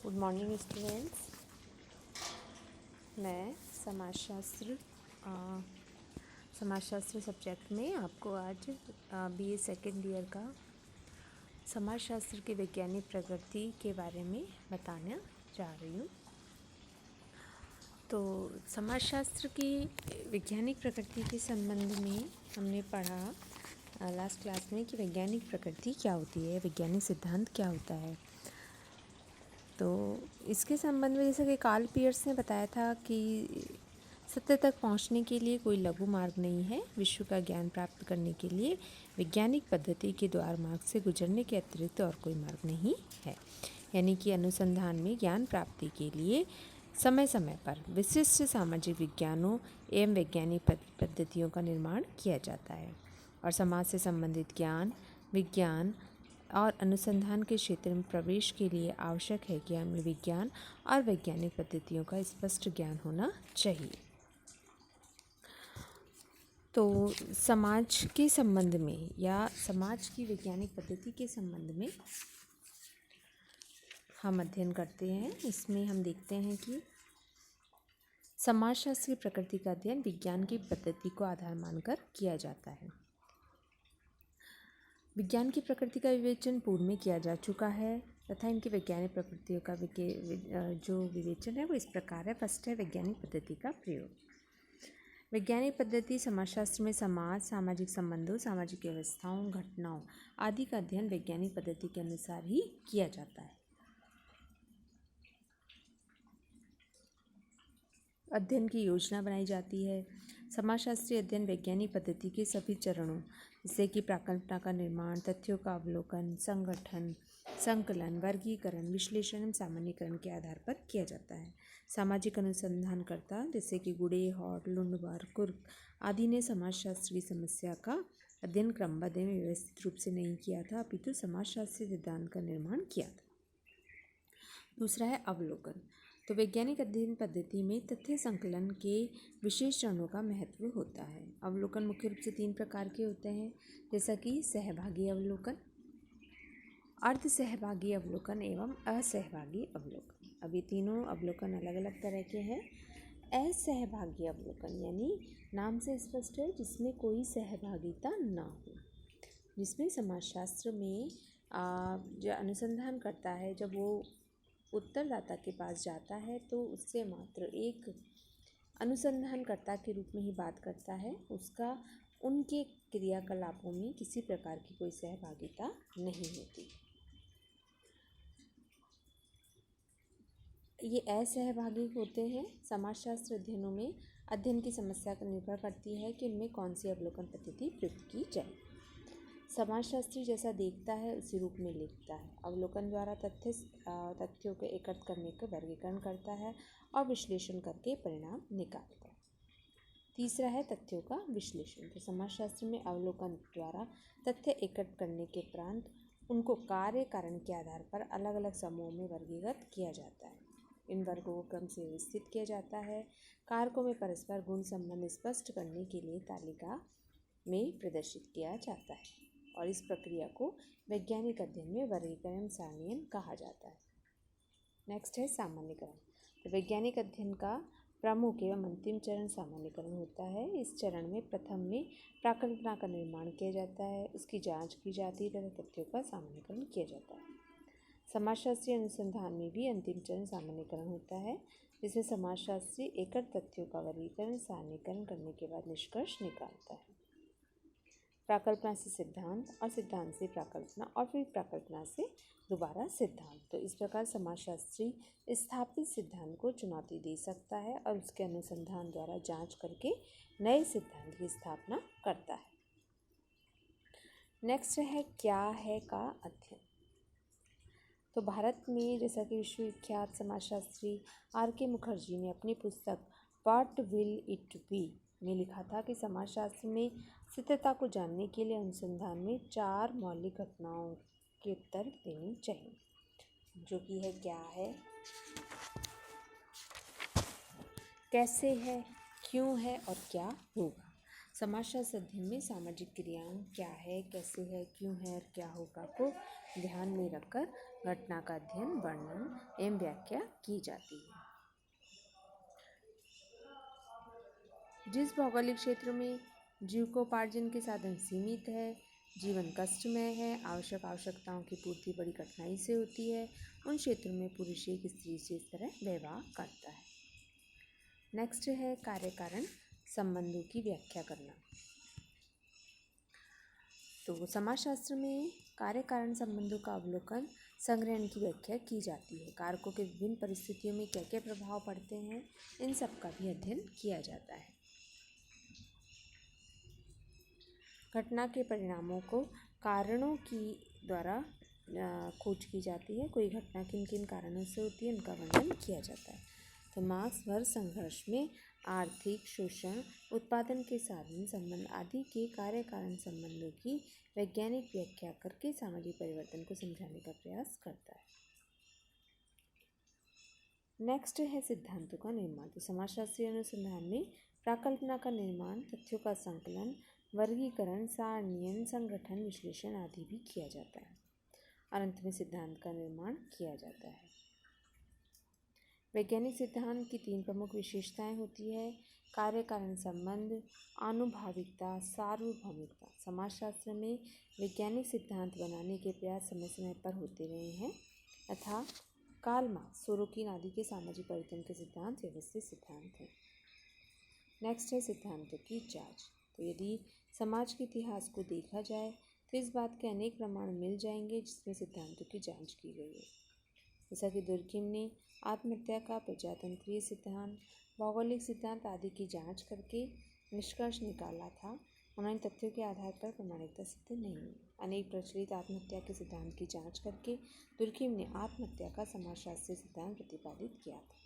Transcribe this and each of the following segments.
Good morning students. मैं समाजशास्त्र subject में आपको आज बीए सेकेंड ईयर का समाजशास्त्र की वैज्ञानिक प्रकृति के बारे में बताने जा रही हूँ। तो समाजशास्त्र की वैज्ञानिक प्रकृति के संबंध में हमने पढ़ा लास्ट क्लास में कि वैज्ञानिक प्रकृति क्या होती है, वैज्ञानिक सिद्धांत क्या होता है। तो इसके संबंध में जैसे कि कार्ल पियर्स ने बताया था कि सत्य तक पहुंचने के लिए कोई लघु मार्ग नहीं है। विश्व का ज्ञान प्राप्त करने के लिए वैज्ञानिक पद्धति के द्वार मार्ग से गुजरने के अतिरिक्त और कोई मार्ग नहीं है। यानी कि अनुसंधान में ज्ञान प्राप्ति के लिए समय समय पर विशिष्ट सामाजिक विज्ञानों एवं वैज्ञानिक पद्धतियों का निर्माण किया जाता है और समाज से संबंधित ज्ञान, विज्ञान और अनुसंधान के क्षेत्र में प्रवेश के लिए आवश्यक है कि हमें विज्ञान और वैज्ञानिक पद्धतियों का स्पष्ट ज्ञान होना चाहिए। तो समाज के संबंध में या समाज की वैज्ञानिक पद्धति के संबंध में हम अध्ययन करते हैं। इसमें हम देखते हैं कि समाजशास्त्र की प्रकृति का अध्ययन विज्ञान की पद्धति को आधार मानकर किया जाता है। विज्ञान की प्रकृति का विवेचन पूर्व में किया जा चुका है तथा इनकी वैज्ञानिक प्रकृतियों का जो विवेचन है वो इस प्रकार है। फर्स्ट है वैज्ञानिक पद्धति का प्रयोग। वैज्ञानिक पद्धति समाजशास्त्र में समाज, सामाजिक संबंधों, सामाजिक व्यवस्थाओं, घटनाओं आदि का अध्ययन वैज्ञानिक पद्धति के अनुसार ही किया जाता है। अध्ययन की योजना बनाई जाती है। समाजशास्त्रीय अध्ययन वैज्ञानिक पद्धति के सभी चरणों जैसे कि प्राकल्पना का निर्माण, तथ्यों का अवलोकन, संगठन, संकलन, वर्गीकरण, विश्लेषण एवं सामान्यीकरण के आधार पर किया जाता है। सामाजिक अनुसंधानकर्ता जैसे कि गुडे, हॉट, लुंडबार, कुर्क आदि ने समाजशास्त्र की समस्या का अध्ययन क्रमबद्ध एवं व्यवस्थित रूप से नहीं किया था, अपितु समाजशास्त्रीय सिद्धांत का निर्माण किया था। दूसरा है अवलोकन। तो वैज्ञानिक अध्ययन पद्धति में तथ्य संकलन के विशेष चरणों का महत्व होता है। अवलोकन मुख्य रूप से 3 प्रकार के होते हैं, जैसा कि सहभागी अवलोकन, अर्ध सहभागी अवलोकन एवं असहभागी अवलोकन। अब ये तीनों अवलोकन अलग अलग तरह के हैं। असहभागी अवलोकन यानी नाम से स्पष्ट है जिसमें कोई सहभागिता ना हो, जिसमें समाजशास्त्र में जो अनुसंधान करता है जब वो उत्तरदाता के पास जाता है तो उससे मात्र एक अनुसंधानकर्ता के रूप में ही बात करता है, उसका उनके क्रियाकलापों में किसी प्रकार की कोई सहभागिता नहीं होती। ये असहभागी होते हैं। समाजशास्त्र अध्ययनों में अध्ययन की समस्या पर निर्भर करती है कि उनमें कौन सी अवलोकन पद्धति प्रयुक्त की जाए। समाजशास्त्री जैसा देखता है उसी रूप में लिखता है। अवलोकन द्वारा तथ्यों को एकत्र करने का वर्गीकरण करता है और विश्लेषण करके परिणाम निकालता है। तीसरा है तथ्यों का विश्लेषण। तो समाजशास्त्र में अवलोकन द्वारा तथ्य एकत्र करने के उपरांत उनको कार्य कारण के आधार पर अलग अलग समूहों में वर्गीकृत किया जाता है। इन वर्गों को क्रम से व्यवस्थित किया जाता है। कारकों में परस्पर गुण संबंध स्पष्ट करने के लिए तालिका में प्रदर्शित किया जाता है और इस प्रक्रिया को वैज्ञानिक अध्ययन में वर्गीकरण सारणीयन कहा जाता है। नेक्स्ट है सामान्यीकरण। तो वैज्ञानिक अध्ययन का प्रमुख एवं अंतिम चरण सामान्यीकरण होता है। इस चरण में प्रथम में प्राकल्पना का निर्माण किया जाता है, उसकी जांच की जाती है तथा तथ्यों का सामान्यीकरण किया जाता है। समाजशास्त्रीय अनुसंधान में भी अंतिम चरण सामान्यीकरण होता है, जिसमें समाजशास्त्री एकत्र तथ्यों का वर्गीकरण सारणीकरण करने के बाद निष्कर्ष निकालता है। प्राकल्पना से सिद्धांत और सिद्धांत से प्राकल्पना और फिर प्राकल्पना से दोबारा सिद्धांत। तो इस प्रकार समाजशास्त्री स्थापित सिद्धांत को चुनौती दे सकता है और उसके अनुसंधान द्वारा जांच करके नए सिद्धांत की स्थापना करता है। नेक्स्ट है क्या है का अध्ययन। तो भारत में जैसा कि विश्वविख्यात समाजशास्त्री R.K. मुखर्जी ने अपनी पुस्तक व्हाट विल इट बी में लिखा था कि समाजशास्त्र में सत्यता को जानने के लिए अनुसंधान में 4 मौलिक घटनाओं के उत्तर देने चाहिए, जो कि है क्या है, कैसे है, क्यों है और क्या होगा। समाजशास्त्र अध्ययन में सामाजिक क्रियाएं क्या है, कैसे है, क्यों है और क्या होगा को ध्यान में रखकर घटना का अध्ययन, वर्णन एवं व्याख्या की जाती है। जिस भौगोलिक क्षेत्र में जीविकोपार्जन के साधन सीमित है, जीवन कष्टमय है, आवश्यकताओं की पूर्ति बड़ी कठिनाई से होती है, उन क्षेत्रों में पुरुष एक स्त्री से इस तरह व्यवहार करता है। नेक्स्ट है कार्य कारण संबंधों की व्याख्या करना। तो समाजशास्त्र में कार्य कारण संबंधों का अवलोकन, संग्रहण की व्याख्या की जाती है। कारकों के विभिन्न परिस्थितियों में क्या क्या प्रभाव पड़ते हैं, इन सब का भी अध्ययन किया जाता है। घटना के परिणामों को कारणों की द्वारा खोज की जाती है। कोई घटना किन किन कारणों से होती है, उनका वर्णन किया जाता है। तो मार्क्स भर संघर्ष में आर्थिक शोषण, उत्पादन के साधन संबंध आदि के कार्य कारण संबंधों की वैज्ञानिक व्याख्या करके सामाजिक परिवर्तन को समझाने का प्रयास करता है। नेक्स्ट है सिद्धांतों का निर्माण। तो समाजशास्त्रीय अनुसंधान में प्राकल्पना का निर्माण, तथ्यों का संकलन, वर्गीकरण, सारणीयन, संगठन, विश्लेषण आदि भी किया जाता है। और अंत में सिद्धांत का निर्माण किया जाता है। वैज्ञानिक सिद्धांत की 3 प्रमुख विशेषताएं होती है: कार्य कारण संबंध, आनुभाविकता, सार्वभौमिकता। समाजशास्त्र में वैज्ञानिक सिद्धांत बनाने के प्रयास समय समय पर होते रहे हैं तथा कार्ल मार्क्स, सोरोकिन आदि के सामाजिक परिवर्तन के सिद्धांत व्यवस्थित सिद्धांत हैं। नेक्स्ट है सिद्धांतों की जांच। तो यदि समाज के इतिहास को देखा जाए तो इस बात के अनेक प्रमाण मिल जाएंगे जिसमें सिद्धांतों की जांच की गई है। जैसा कि दुर्किम ने आत्महत्या का प्रजातंत्रीय सिद्धांत, भौगोलिक सिद्धांत आदि की जांच करके निष्कर्ष निकाला था, उन्होंने तथ्यों के आधार पर प्रमाणिकता सिद्ध नहीं हुई। अनेक प्रचलित आत्महत्या के सिद्धांत की जांच करके दुर्किम ने आत्महत्या का समाजशास्त्रीय सिद्धांत प्रतिपादित किया था।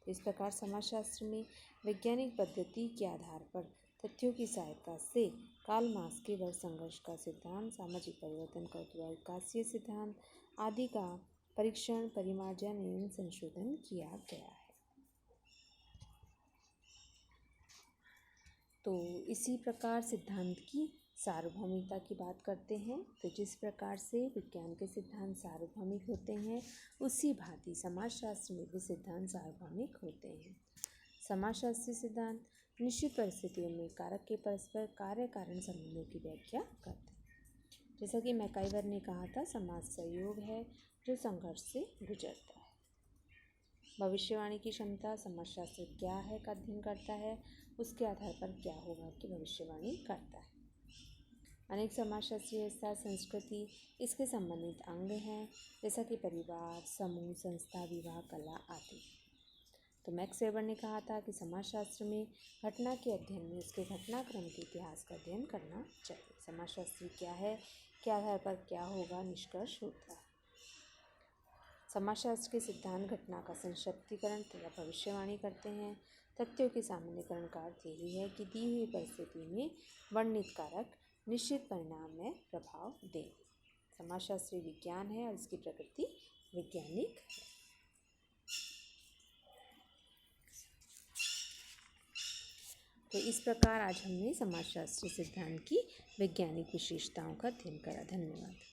तो इस प्रकार समाजशास्त्र में वैज्ञानिक पद्धति के आधार पर तथ्यों की सहायता से कार्ल मार्क्स के वर्ग संघर्ष का सिद्धांत, सामाजिक परिवर्तन का उत्तरकाशीय सिद्धांत आदि का परीक्षण, परिमार्जन एवं संशोधन किया गया है। तो इसी प्रकार सिद्धांत की सार्वभौमिकता की बात करते हैं। तो जिस प्रकार से विज्ञान के सिद्धांत सार्वभौमिक होते हैं, उसी भांति समाजशास्त्र में भी सिद्धांत सार्वभौमिक होते हैं। समाजशास्त्रीय सिद्धांत निश्चित परिस्थितियों में कारक के परस्पर कार्य कारण संबंधों की व्याख्या करते हैं। जैसा कि मैकाइवर ने कहा था, समाज सहयोग है जो संघर्ष से गुजरता है। भविष्यवाणी की क्षमता समाजशास्त्र क्या है का अध्ययन करता है, उसके आधार पर क्या होगा की भविष्यवाणी करता है। अनेक समाजशास्त्रीय व्यवस्था, संस्कृति इसके संबंधित अंग हैं, जैसा कि परिवार, समूह, संस्था, विवाह, कला आदि। तो मैक्स वेबर ने कहा था कि समाजशास्त्र में घटना के अध्ययन में उसके घटनाक्रम के इतिहास का अध्ययन करना चाहिए। समाजशास्त्री क्या है, के आधार पर क्या होगा, निष्कर्ष होता है। समाजशास्त्र के सिद्धांत घटना का संक्षिप्तीकरण तथा भविष्यवाणी करते हैं। तथ्यों के सामान्यीकरण का अर्थ यही है कि दी हुई परिस्थिति में वर्णित कारक निश्चित परिणाम में प्रभाव दें। समाजशास्त्री विज्ञान है और इसकी प्रकृति वैज्ञानिक है। तो इस प्रकार आज हमने समाजशास्त्री सिद्धांत की वैज्ञानिक विशेषताओं का अध्ययन करा। धन्यवाद।